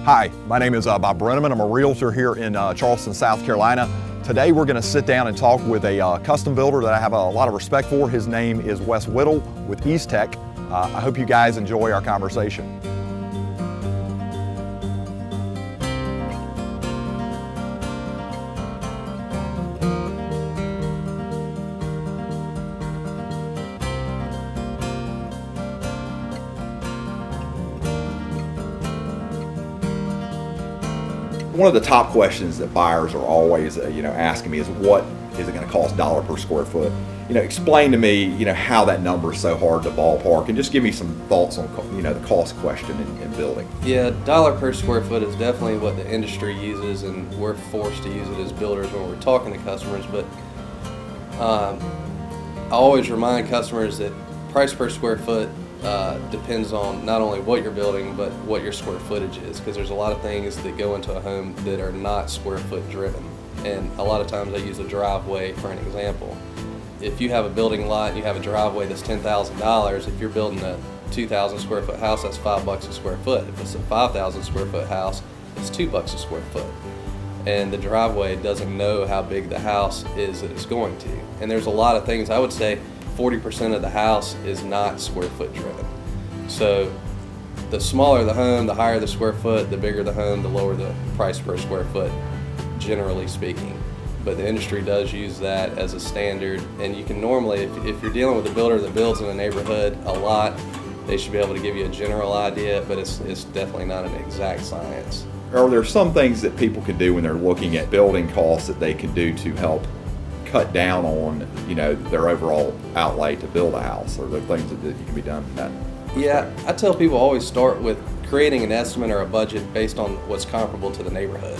Hi, my name is Bob Brennaman. I'm a realtor here in Charleston, South Carolina. Today we're going to sit down and talk with a custom builder that I have a lot of respect for. His name is Wes Whittle with Eastech. I hope you guys enjoy our conversation. One of the top questions that buyers are always, asking me is, what is it going to cost dollar per square foot? Explain to me, how that number is so hard to ballpark, and just give me some thoughts on, the cost question in building. Yeah, dollar per square foot is definitely what the industry uses, and we're forced to use it as builders when we're talking to customers. But I always remind customers that price per square foot depends on not only what you're building, but what your square footage is, because there's a lot of things that go into a home that are not square foot driven. And a lot of times I use a driveway for an example. If you have a building lot and you have a driveway that's $10,000, if you're building a 2,000 square foot house, that's $5 a square foot. If it's a 5,000 square foot house, it's $2 a square foot. And the driveway doesn't know how big the house is that it's going to. And there's a lot of things. I would say 40% of the house is not square foot driven. So the smaller the home, the higher the square foot, the bigger the home, the lower the price per square foot, generally speaking. But the industry does use that as a standard, and you can normally, if you're dealing with a builder that builds in a neighborhood a lot, they should be able to give you a general idea, but it's definitely not an exact science. Are there some things that people can do when they're looking at building costs that they can do to help cut down on, their overall outlay to build a house? Or the things that can be done in that? Yeah, I tell people always start with creating an estimate or a budget based on what's comparable to the neighborhood.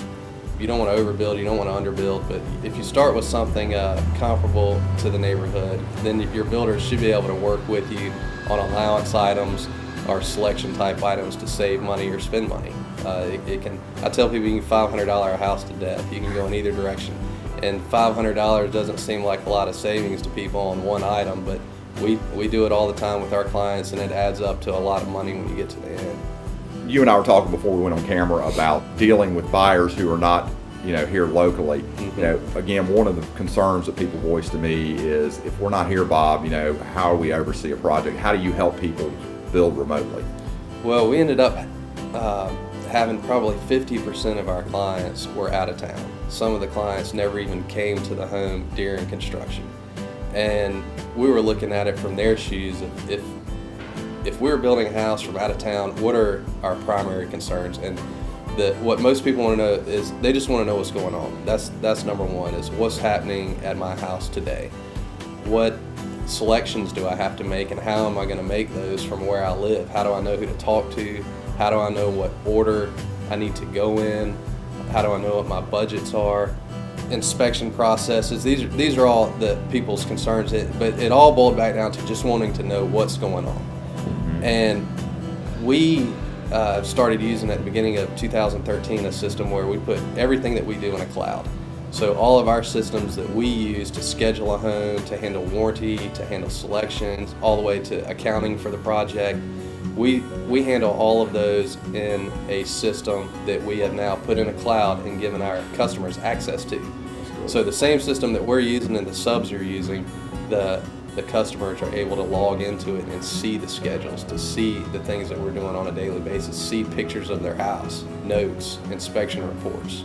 You don't want to overbuild, you don't want to underbuild, but if you start with something comparable to the neighborhood, then your builders should be able to work with you on allowance items or selection type items to save money or spend money. I tell people you can $500 a house to death. You can go in either direction. And $500 doesn't seem like a lot of savings to people on one item, but we do it all the time with our clients, and it adds up to a lot of money when you get to the end. You and I were talking before we went on camera about dealing with buyers who are not, here locally. Mm-hmm. Again, one of the concerns that people voice to me is, if we're not here, Bob, how do we oversee a project? How do you help people build remotely? Well, we ended up having probably 50% of our clients were out of town. Some of the clients never even came to the home during construction. And we were looking at it from their shoes. If we're building a house from out of town, what are our primary concerns? And what most people want to know is, they just want to know what's going on. That's number one, is what's happening at my house today. What selections do I have to make, and how am I going to make those from where I live? How do I know who to talk to? How do I know what order I need to go in? How do I know what my budgets are? Inspection processes, these are all the people's concerns, but it all boiled back down to just wanting to know what's going on. And we started using at the beginning of 2013 a system where we put everything that we do in a cloud. So all of our systems that we use to schedule a home, to handle warranty, to handle selections, all the way to accounting for the project, we handle all of those in a system that we have now put in a cloud and given our customers access to. So the same system that we're using and the subs are using, the customers are able to log into it and see the schedules, to see the things that we're doing on a daily basis, see pictures of their house, notes, inspection reports.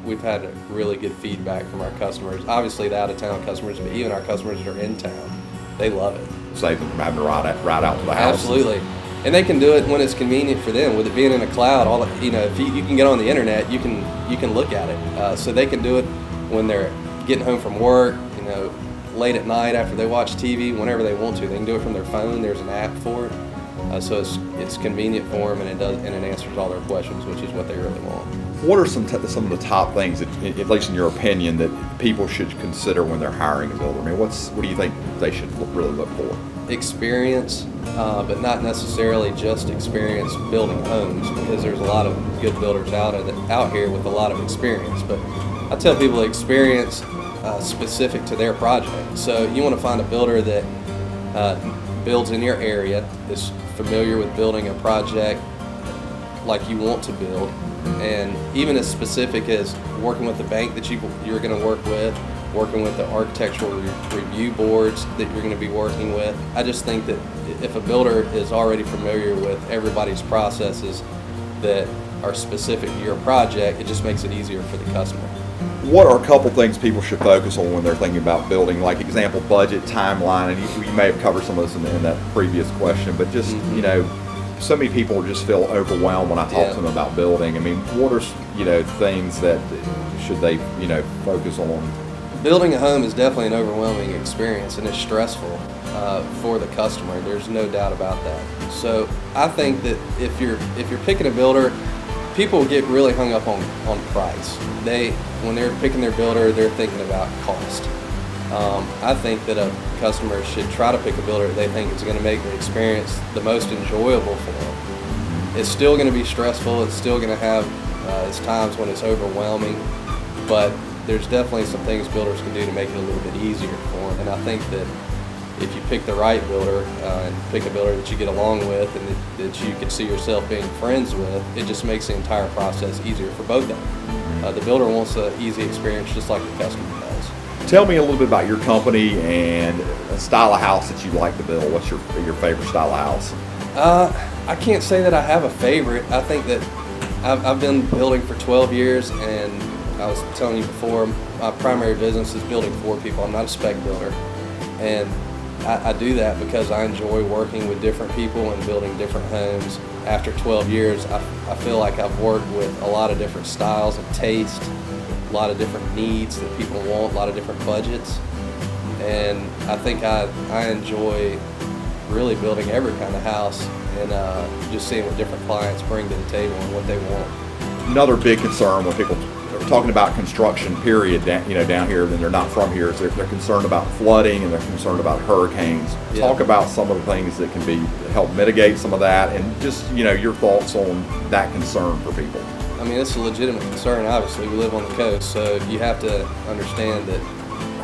We've had really good feedback from our customers. Obviously the out-of-town customers, but even our customers that are in town, they love it. Save them from having to ride out to the house. Absolutely. And they can do it when it's convenient for them. With it being in a cloud, if you can get on the internet, you can look at it. So they can do it when they're getting home from work, late at night after they watch TV, whenever they want to. They can do it from their phone. There's an app for it. So it's convenient for them, and it answers all their questions, which is what they really want. What are some of the top things, that, at least in your opinion, that people should consider when they're hiring a builder? I mean, what do you think they should really look for? Experience, but not necessarily just experience building homes, because there's a lot of good builders out here with a lot of experience. But I tell people experience specific to their project. So you want to find a builder that builds in your area, is familiar with building a project like you want to build, and even as specific as working with the bank that you're going to work with, working with the architectural review boards that you're going to be working with. I just think that if a builder is already familiar with everybody's processes that are specific to your project, it just makes it easier for the customer. What are a couple things people should focus on when they're thinking about building? Like example, budget, timeline, and you may have covered some of this in that previous question, but just, you know, so many people just feel overwhelmed when I talk to them about building. I mean, what are, you know, things that should they, you know, focus on? Building a home is definitely an overwhelming experience, and it's stressful for the customer. There's no doubt about that. So I think that if you're picking a builder, people get really hung up on price. When they're picking their builder, they're thinking about cost. I think that a customer should try to pick a builder that they think is going to make the experience the most enjoyable for them. It's still going to be stressful. It's still going to have its times when it's overwhelming, but there's definitely some things builders can do to make it a little bit easier for them. And I think that if you pick the right builder and pick a builder that you get along with and that you can see yourself being friends with, it just makes the entire process easier for both of them. The builder wants an easy experience just like the customer does. Tell me a little bit about your company and a style of house that you like to build. What's your favorite style of house? I can't say that I have a favorite. I think that I've been building for 12 years, and I was telling you before, my primary business is building for people. I'm not a spec builder, and I do that because I enjoy working with different people and building different homes. After 12 years, I feel like I've worked with a lot of different styles of taste, a lot of different needs that people want, a lot of different budgets, and I think I enjoy really building every kind of house and just seeing what different clients bring to the table and what they want. Another big concern when people are talking about construction, period, down here, and they're not from here, is they're concerned about flooding and they're concerned about hurricanes. Yeah. Talk about some of the things that can help mitigate some of that, and just, you know, your thoughts on that concern for people. I mean, it's a legitimate concern. Obviously, we live on the coast, so you have to understand that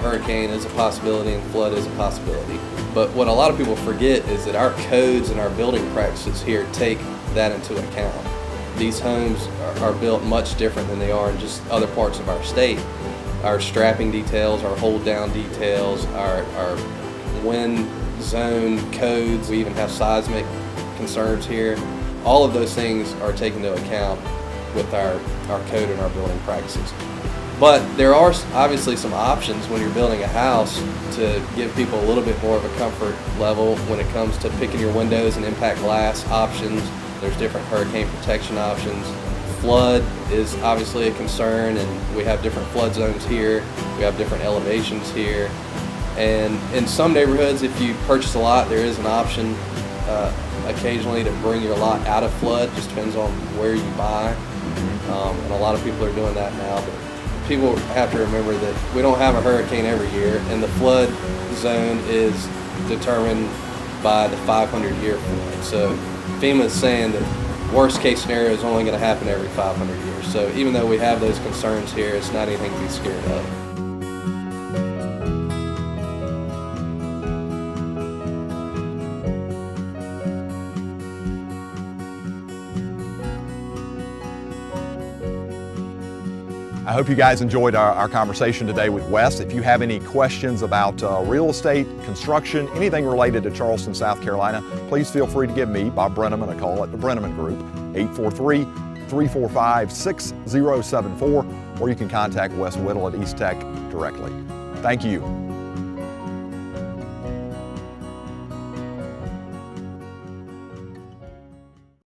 hurricane is a possibility and flood is a possibility. But what a lot of people forget is that our codes and our building practices here take that into account. These homes are built much different than they are in just other parts of our state. Our strapping details, our hold down details, our wind zone codes, we even have seismic concerns here. All of those things are taken into account with our code and our building practices. But there are obviously some options when you're building a house to give people a little bit more of a comfort level when it comes to picking your windows and impact glass options. There's different hurricane protection options. Flood is obviously a concern, and we have different flood zones here. We have different elevations here. And in some neighborhoods, if you purchase a lot, there is an option occasionally to bring your lot out of flood. Just depends on where you buy. And a lot of people are doing that now. But people have to remember that we don't have a hurricane every year, and the flood zone is determined by the 500-year flood. So FEMA is saying that worst case scenario is only going to happen every 500 years. So even though we have those concerns here, it's not anything to be scared of. I hope you guys enjoyed our conversation today with Wes. If you have any questions about real estate, construction, anything related to Charleston, South Carolina, please feel free to give me, Bob Brennaman, a call at the Brennaman Group, 843-345-6074, or you can contact Wes Whittle at Eastech directly. Thank you.